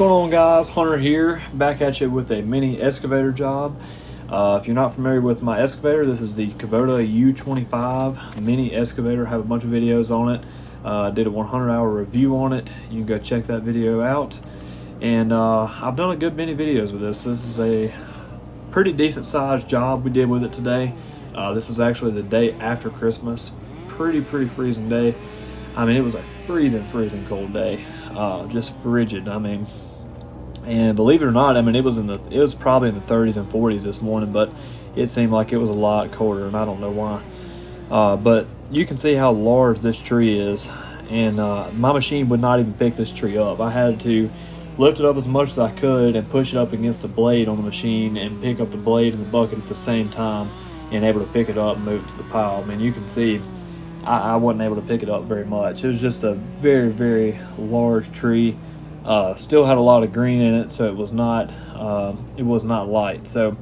going on, guys? Hunter here, back at you with a mini excavator job. If you're not familiar with my excavator, this is the Kubota U25 mini excavator. I have a bunch of videos on it. Did a 100-hour review on it. You can go check that video out. And I've done a good many videos with this. This is a pretty decent sized job we did with it today. This is actually the day after Christmas. Pretty freezing day. I mean, it was a freezing cold day. Just frigid. I mean, and believe it or not, I mean, it was probably in the 30s and 40s this morning, but it seemed like it was a lot colder, and I don't know why. But you can see how large this tree is, and my machine would not even pick this tree up. I had to lift it up as much as I could and push it up against the blade on the machine and pick up the blade and the bucket at the same time, and able to pick it up and move it to the pile. I mean, you can see I wasn't able to pick it up very much. It was just a very large tree. Still had a lot of green in it, so it was not light. So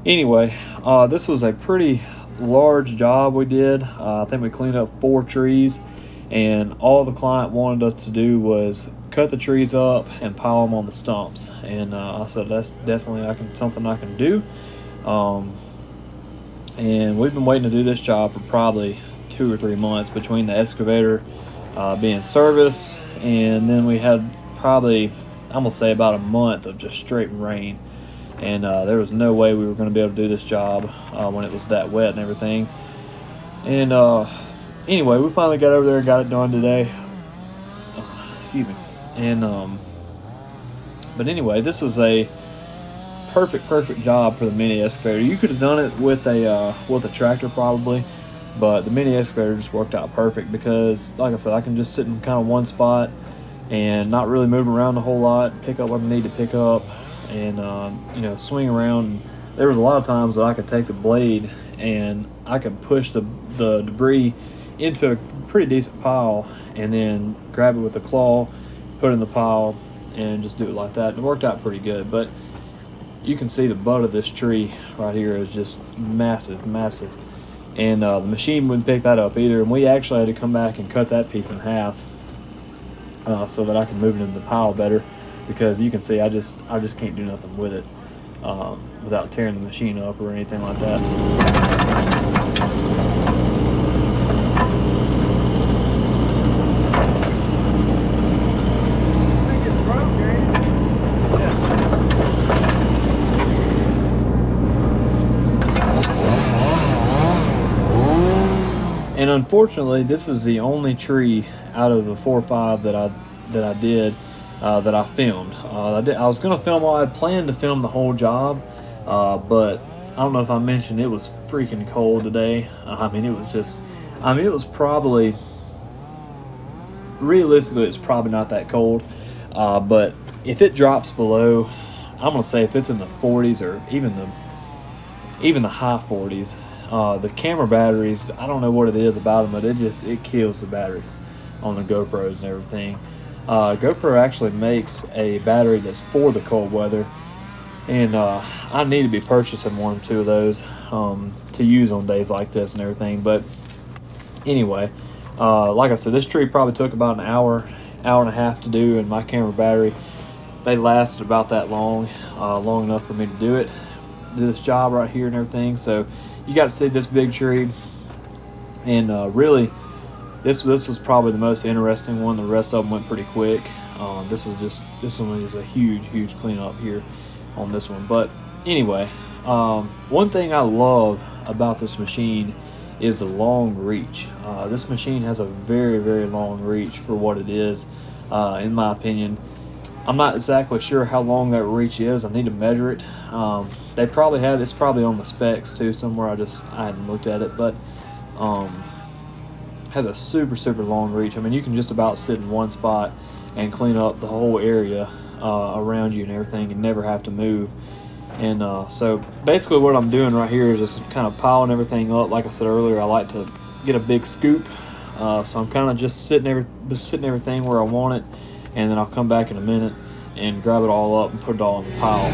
anyway, this was a pretty large job we did. I think we cleaned up 4 trees, and all the client wanted us to do was cut the trees up and pile them on the stumps. And I said that's definitely something I can do. And we've been waiting to do this job for probably 2 or 3 months between the excavator being serviced, and then we had probably, I'm gonna say, about a month of just straight rain, and there was no way we were going to be able to do this job when it was that wet and everything. And anyway, we finally got over there and got it done today. Excuse me. And but anyway, this was a perfect job for the mini excavator. You could have done it with a tractor probably, but the mini excavator just worked out perfect because, like I said, I can just sit in kind of one spot and not really move around a whole lot, pick up what I need to pick up, and you know, swing around. There was a lot of times that I could take the blade and I could push the debris into a pretty decent pile and then grab it with a claw, put it in the pile, and just do it like that. It worked out pretty good. But you can see the butt of this tree right here is just massive. And the machine wouldn't pick that up either, and we actually had to come back and cut that piece in half so that I can move it into the pile better, because you can see I just can't do nothing with it without tearing the machine up or anything like that. And unfortunately, this is the only tree out of the 4 or 5 that I did that I filmed. I was going to film I had planned to film the whole job, but I don't know if I mentioned it was freaking cold today. I mean, it was probably, realistically, it's probably not that cold, but if it drops below, I'm going to say if it's in the 40s or even the high 40s, the camera batteries, I don't know what it is about them, but it kills the batteries on the GoPros and everything. GoPro actually makes a battery that's for the cold weather, and I need to be purchasing 1 or 2 of those to use on days like this and everything. But anyway, like I said, this tree probably took about an hour and a half to do, and my camera battery, they lasted about that long enough for me to do this job right here and everything. So you got to see this big tree, and really this was probably the most interesting one. The rest of them went pretty quick. This one is a huge cleanup here on this one. But anyway, one thing I love about this machine is the long reach. This machine has a very long reach for what it is, in my opinion. I'm not exactly sure how long that reach is. I need to measure it. They probably have, it's probably on the specs too somewhere. I hadn't looked at it, but has a super long reach. I mean, you can just about sit in one spot and clean up the whole area around you and everything, and never have to move. And so basically what I'm doing right here is just kind of piling everything up. Like I said earlier, I like to get a big scoop, so I'm kind of just sitting everything where I want it, and then I'll come back in a minute and grab it all up and put it all in the pile.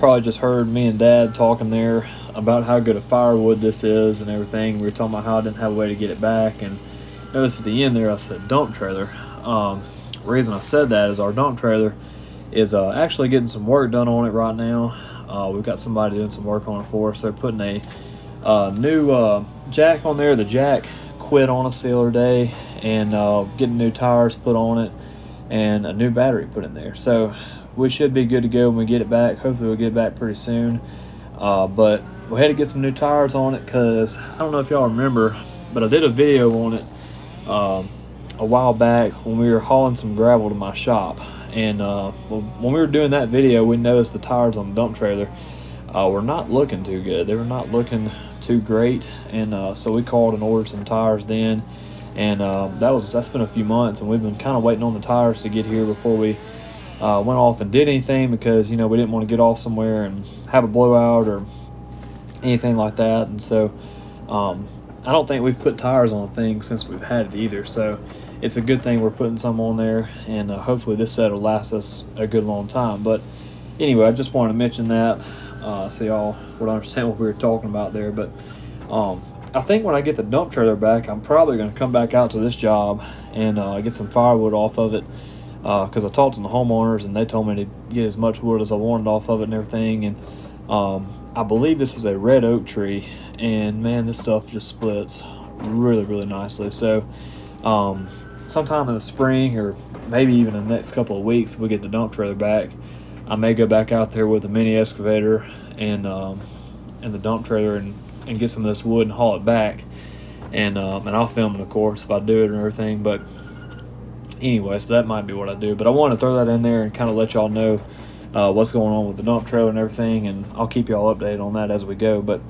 probably just heard me and Dad talking there about how good a firewood this is and everything. We were talking about how I didn't have a way to get it back, and notice at the end there I said dump trailer. The reason I said that is our dump trailer is actually getting some work done on it right now. We've got somebody doing some work on it for us. They're putting a new jack on there. The jack quit on us the other day, and getting new tires put on it and a new battery put in there. So we should be good to go when we get it back. Hopefully we'll get it back pretty soon. But we had to get some new tires on it because I don't know if y'all remember, but I did a video on it a while back when we were hauling some gravel to my shop. And when we were doing that video, we noticed the tires on the dump trailer were not looking too good. They were not looking too great, and so we called and ordered some tires then. And that's been a few months, and we've been kind of waiting on the tires to get here before we went off and did anything, because we didn't want to get off somewhere and have a blowout or anything like that. And so I don't think we've put tires on a thing since we've had it either. So it's a good thing we're putting some on there, and hopefully this set will last us a good long time. But anyway, I just wanted to mention that so y'all would understand what we were talking about there. But I think when I get the dump trailer back, I'm probably going to come back out to this job and get some firewood off of it, because I talked to the homeowners and they told me to get as much wood as I wanted off of it and everything. And I believe this is a red oak tree, and man, this stuff just splits really, really nicely. So sometime in the spring, or maybe even in the next couple of weeks, if we get the dump trailer back, I may go back out there with the mini excavator and the dump trailer and get some of this wood and haul it back. And I'll film it, of course, if I do it and everything. But anyway, so that might be what I do. But I want to throw that in there and kind of let y'all know what's going on with the dump trailer and everything, and I'll keep y'all updated on that as we go. But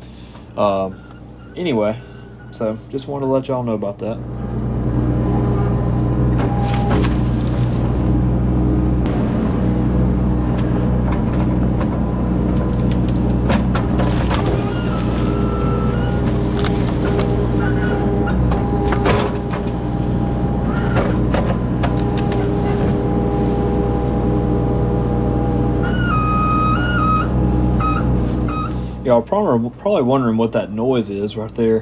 anyway, so just wanted to let y'all know about that. Y'all probably wondering what that noise is right there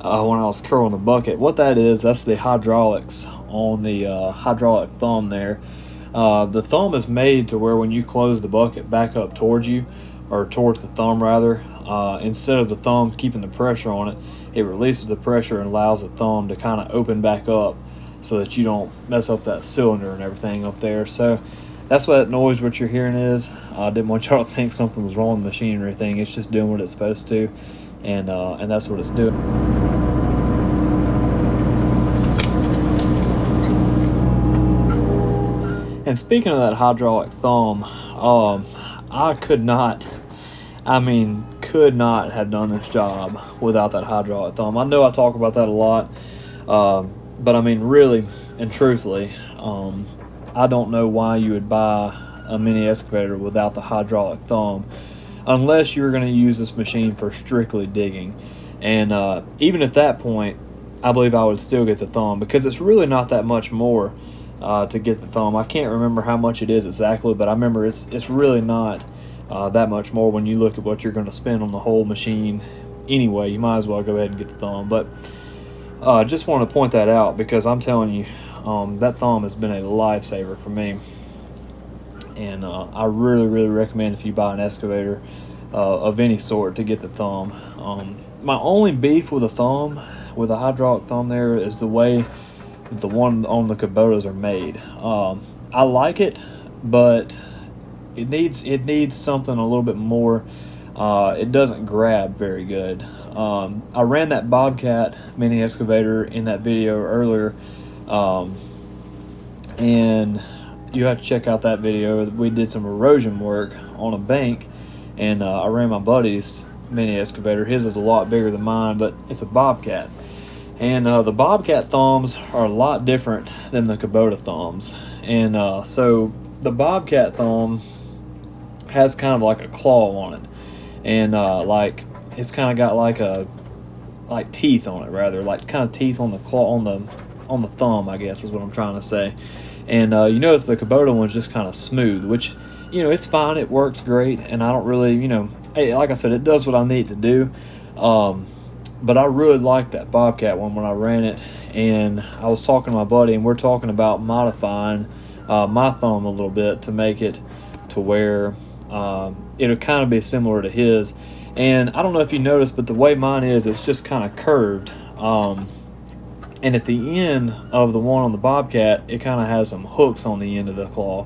when I was curling the bucket. What that is, that's the hydraulics on the hydraulic thumb there. The thumb is made to where when you close the bucket back up towards you, or towards the thumb rather, instead of the thumb keeping the pressure on it, it releases the pressure and allows the thumb to kind of open back up so that you don't mess up that cylinder and everything up there. So that's what that noise what you're hearing is. I didn't want y'all to think something was wrong with the machine or anything. It's just doing what it's supposed to, and that's what it's doing. And speaking of that hydraulic thumb, I could not have done this job without that hydraulic thumb. I know I talk about that a lot, but I mean, really and truthfully, I don't know why you would buy a mini excavator without the hydraulic thumb, unless you're going to use this machine for strictly digging. And even at that point, I believe I would still get the thumb, because it's really not that much more to get the thumb. I can't remember how much it is exactly, but I remember it's really not that much more when you look at what you're going to spend on the whole machine. Anyway, you might as well go ahead and get the thumb. But just want to point that out, because I'm telling you, that thumb has been a lifesaver for me. And I really, really recommend, if you buy an excavator of any sort, to get the thumb. My only beef with a thumb, with a hydraulic thumb there, is the way the one on the Kubotas are made. I like it, but it needs something a little bit more. It doesn't grab very good. I ran that Bobcat mini excavator in that video earlier, and you have to check out that video. We did some erosion work on a bank, and I ran my buddy's mini excavator. His is a lot bigger than mine, but it's a Bobcat. And the Bobcat thumbs are a lot different than the Kubota thumbs. And so the Bobcat thumb has kind of like a claw on it. And like it's kind of got like teeth on it, rather. Like kind of teeth on the claw, on the thumb, I guess is what I'm trying to say. And you notice the Kubota one's just kind of smooth, which you know, it's fine. It works great, and I don't really, you know, like I said, it does what I need to do. But I really liked that Bobcat one when I ran it, and I was talking to my buddy, and we're talking about modifying my thumb a little bit to make it to where it'll kind of be similar to his. And I don't know if you noticed, but the way mine is, it's just kind of curved. And at the end of the one on the Bobcat, it kind of has some hooks on the end of the claw.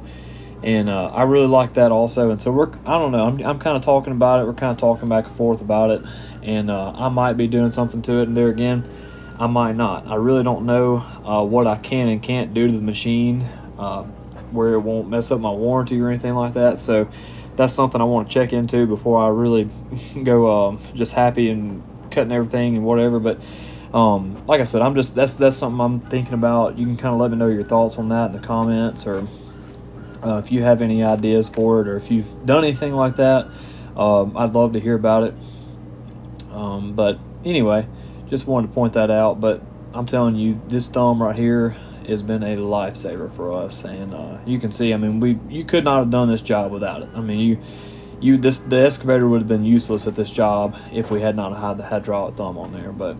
And I really like that also. And so I don't know, I'm kind of talking about it. We're kind of talking back and forth about it. And I might be doing something to it, and there again, I might not. I really don't know what I can and can't do to the machine where it won't mess up my warranty or anything like that. So that's something I want to check into before I really go just happy and cutting everything and whatever. But like I said, that's something I'm thinking about. You can kind of let me know your thoughts on that in the comments, or if you have any ideas for it, or if you've done anything like that. I'd love to hear about it. But anyway, just wanted to point that out. But I'm telling you, this thumb right here has been a lifesaver for us, and you can see, I mean, you could not have done this job without it. I mean, the excavator would have been useless at this job if we had not had the hydraulic thumb on there. But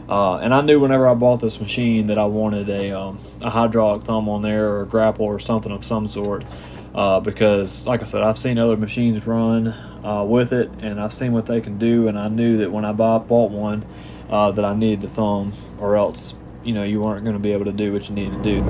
and I knew whenever I bought this machine that I wanted a hydraulic thumb on there, or a grapple or something of some sort, because like I said, I've seen other machines run with it, and I've seen what they can do, and I knew that when I bought one that I needed the thumb, or else, you know, you weren't going to be able to do what you needed to do.